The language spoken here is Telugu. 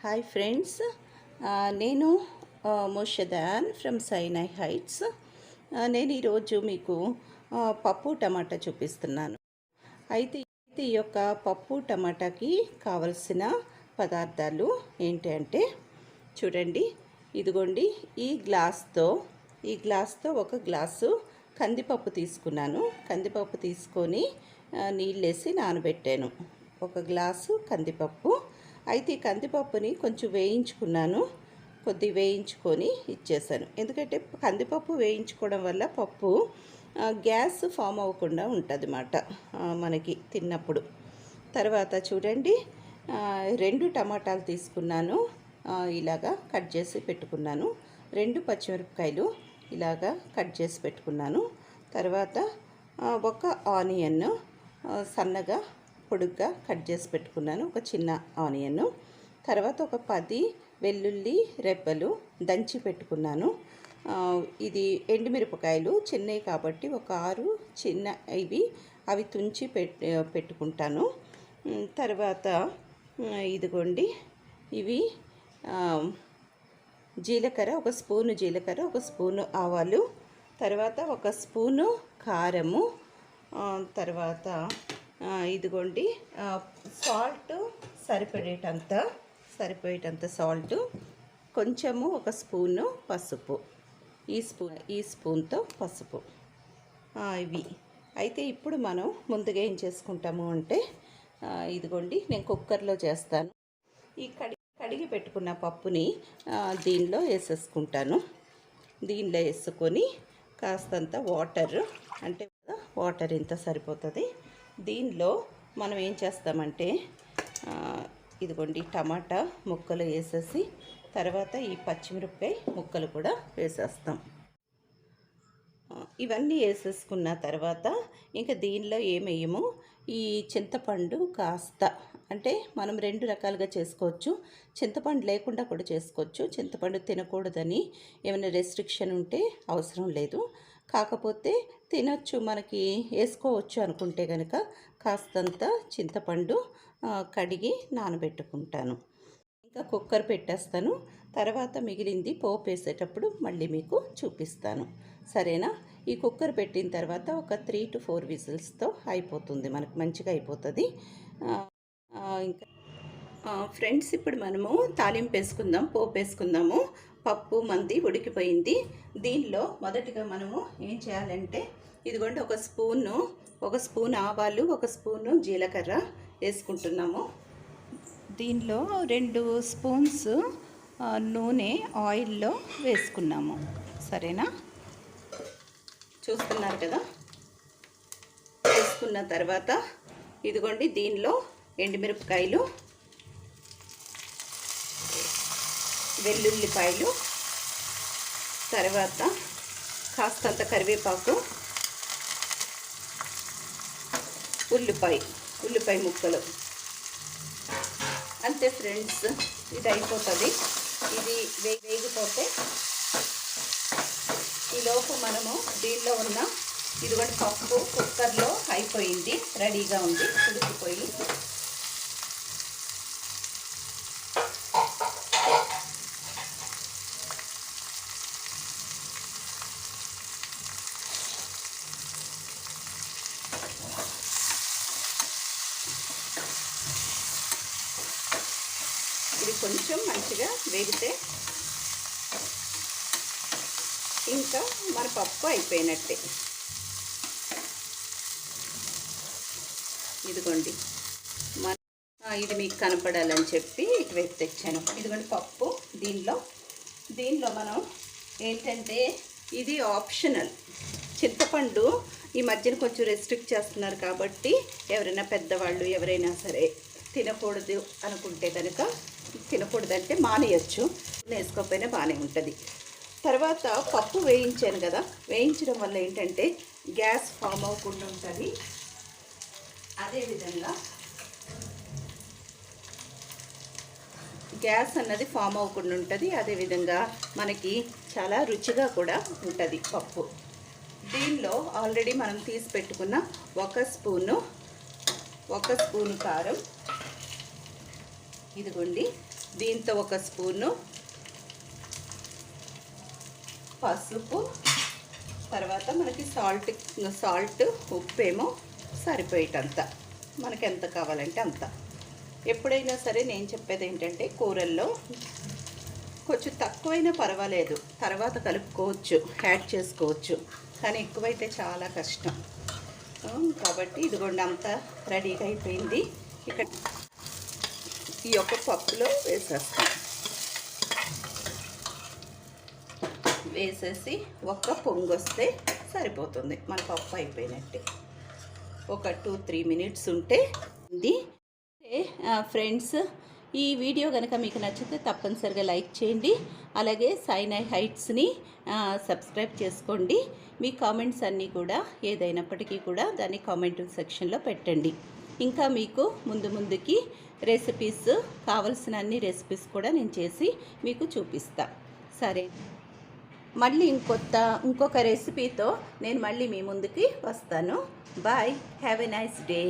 హాయ్ ఫ్రెండ్స్, నేను మోషే దయాన్ ఫ్రమ్ సైనై హైట్స్. నేను ఈరోజు మీకు పప్పు టమాటా చూపిస్తున్నాను. అయితే ఈ యొక్క పప్పు టమాటాకి కావలసిన పదార్థాలు ఏంటి అంటే చూడండి. ఇదిగోండి, ఈ గ్లాస్తో ఒక గ్లాసు కందిపప్పు తీసుకున్నాను. కందిపప్పు తీసుకొని నీళ్ళేసి నానబెట్టాను. ఒక గ్లాసు కందిపప్పు. అయితే ఈ కందిపప్పుని కొంచెం వేయించుకున్నాను. కొద్దిగా వేయించుకొని ఇచ్చేసాను. ఎందుకంటే కందిపప్పు వేయించుకోవడం వల్ల పప్పు గ్యాస్ ఫామ్ అవ్వకుండా ఉంటుంది అన్నమాట మనకి తిన్నప్పుడు. తర్వాత చూడండి, 2 టమాటాలు తీసుకున్నాను, ఇలాగా కట్ చేసి పెట్టుకున్నాను. 2 పచ్చిమిరపకాయలు ఇలాగా కట్ చేసి పెట్టుకున్నాను. తర్వాత ఒక ఆనియన్ సన్నగా పొడుగ్గా కట్ చేసి పెట్టుకున్నాను, ఒక చిన్న ఆనియన్. తర్వాత ఒక 10 వెల్లుల్లి రెబ్బలు దంచి పెట్టుకున్నాను. ఇది ఎండుమిరపకాయలు చిన్నవి కాబట్టి ఒక 6 చిన్న అవి తుంచి పెట్టుకుంటాను. తర్వాత ఇదిగోండి, ఇవి జీలకర్ర, ఒక స్పూను జీలకర్ర, ఒక స్పూను ఆవాలు, తర్వాత ఒక స్పూను కారము, తర్వాత ఇదిగోండి సాల్ట్ సరిపోయేటంత సాల్ట్, కొంచెము ఒక స్పూను పసుపు, ఈ స్పూన్తో పసుపు ఇవి. అయితే ఇప్పుడు మనం ముందుగా ఏం చేసుకుంటాము అంటే ఇదిగోండి, నేను కుక్కర్లో చేస్తాను. ఈ కడిగి పెట్టుకున్న పప్పుని దీనిలో వేసేసుకుంటాను. దీనిలో వేసుకొని కాస్తంత వాటర్ ఇంత సరిపోతుంది. దీనిలో మనం ఏం చేస్తామంటే ఇదిగోండి, టమాటా ముక్కలు వేసేసి తర్వాత ఈ పచ్చిమిరపకాయ ముక్కలు కూడా వేసేస్తాం. ఇవన్నీ వేసేసుకున్న తర్వాత ఇంకా దీనిలో ఏమేయము, ఈ చింతపండు కాస్త, అంటే మనం 2 రకాలుగా చేసుకోవచ్చు. చింతపండు లేకుండా కూడా చేసుకోవచ్చు. చింతపండు తినకూడదని ఏమైనా రెస్ట్రిక్షన్ ఉంటే అవసరం లేదు. కాకపోతే తినొచ్చు, మనకి వేసుకోవచ్చు అనుకుంటే కనుక కాస్తంత చింతపండు కడిగి నానబెట్టుకుంటాను. ఇంకా కుక్కర్ పెట్టేస్తాను. తర్వాత మిగిలింది పోపు వేసేటప్పుడు మళ్ళీ మీకు చూపిస్తాను, సరేనా? ఈ కుక్కర్ పెట్టిన తర్వాత ఒక 3 to 4 విజిల్స్తో అయిపోతుంది, మనకు మంచిగా అయిపోతుంది. ఇంకా ఫ్రెండ్స్, ఇప్పుడు మనము తాలింపు వేసుకుందాం, పోపు వేసుకుందాము. పప్పు మంది ఉడికిపోయింది. దీనిలో మొదటిగా మనము ఏం చేయాలంటే ఇదిగోండి, ఒక స్పూన్ ఆవాలు, ఒక స్పూను జీలకర్ర వేసుకుంటున్నాము. దీనిలో 2 స్పూన్స్ నూనె ఆయిల్లో వేసుకున్నాము, సరేనా? చూస్తున్నారు కదా. వేసుకున్న తర్వాత ఇదిగోండి, దీనిలో ఎండుమిరపకాయలు, వెల్లుల్లిపాయలు, తర్వాత కాస్తంత కరివేపాకు, ఉల్లిపాయ ముక్కలు. అంతే ఫ్రెండ్స్, ఇది అయిపోతుంది. ఇది వేగిపోతే ఈలోపు మనము దీనిలో ఉన్న ఇదిగోండి పప్పు కుక్కర్లో అయిపోయింది, రెడీగా ఉంది, ఉడికిపోయి. ఇది కొంచెం మంచిగా వేగితే ఇంకా మన పప్పు అయిపోయినట్టే. ఇదిగోండి, ఇది మీకు కనపడాలని చెప్పి ఇటువైపు తెచ్చాను. ఇదిగోండి పప్పు. దీనిలో మనం ఏంటంటే ఇది ఆప్షనల్. చింతపండు ఈ మధ్యన కొంచెం రెస్ట్రిక్ట్ చేస్తున్నారు కాబట్టి ఎవరైనా పెద్దవాళ్ళు ఎవరైనా సరే తినకూడదు అనుకుంటే కనుక, తినకూడదంటే మానేయచ్చు, వేసుకోకపోయినా బాగానే ఉంటుంది. తర్వాత పప్పు వేయించాను కదా, వేయించడం వల్ల ఏంటంటే గ్యాస్ ఫామ్ అవ్వకుండా ఉంటుంది. అదేవిధంగా గ్యాస్ అన్నది ఫామ్ అవ్వకుండా ఉంటుంది. అదేవిధంగా మనకి చాలా రుచిగా కూడా ఉంటుంది పప్పు. దీనిలో ఆల్రెడీ మనం తీసి పెట్టుకున్న ఒక స్పూను కారం, ఇదిగోండి దీంతో ఒక స్పూను పసుపు, తర్వాత మనకి సాల్ట్ ఉప్పేమో సరిపోయేటంత, మనకి ఎంత కావాలంటే అంత. ఎప్పుడైనా సరే నేను చెప్పేది ఏంటంటే కూరల్లో కొంచెం తక్కువైనా పర్వాలేదు, తర్వాత కలుపుకోవచ్చు, యాడ్ చేసుకోవచ్చు, కానీ ఎక్కువైతే చాలా కష్టం. కాబట్టి ఇదిగోండి అంతా రెడీగా అయిపోయింది. ఇక్కడ ఈ యొక్క పప్పులో వేసేస్తాం. వేసేసి ఒక్క పొంగు వస్తే సరిపోతుంది, మన పప్పు అయిపోయినట్టే. ఒక 2-3 మినిట్స్ ఉంటే ఇది. ఫ్రెండ్స్, ఈ వీడియో కనుక మీకు నచ్చితే తప్పనిసరిగా లైక్ చేయండి. అలాగే సైనై హైట్స్ని సబ్స్క్రైబ్ చేసుకోండి. మీ కామెంట్స్ అన్నీ కూడా ఏదైనప్పటికీ కూడా దాన్ని కామెంట్ సెక్షన్లో పెట్టండి. ఇంకా మీకు ముందుకి రెసిపీస్ కావలసిన అన్ని రెసిపీస్ కూడా నేను చేసి మీకు చూపిస్తా. సరే, మళ్ళీ ఇంకొక రెసిపీతో నేను మళ్ళీ మీ ముందుకి వస్తాను. Bye, have a nice day.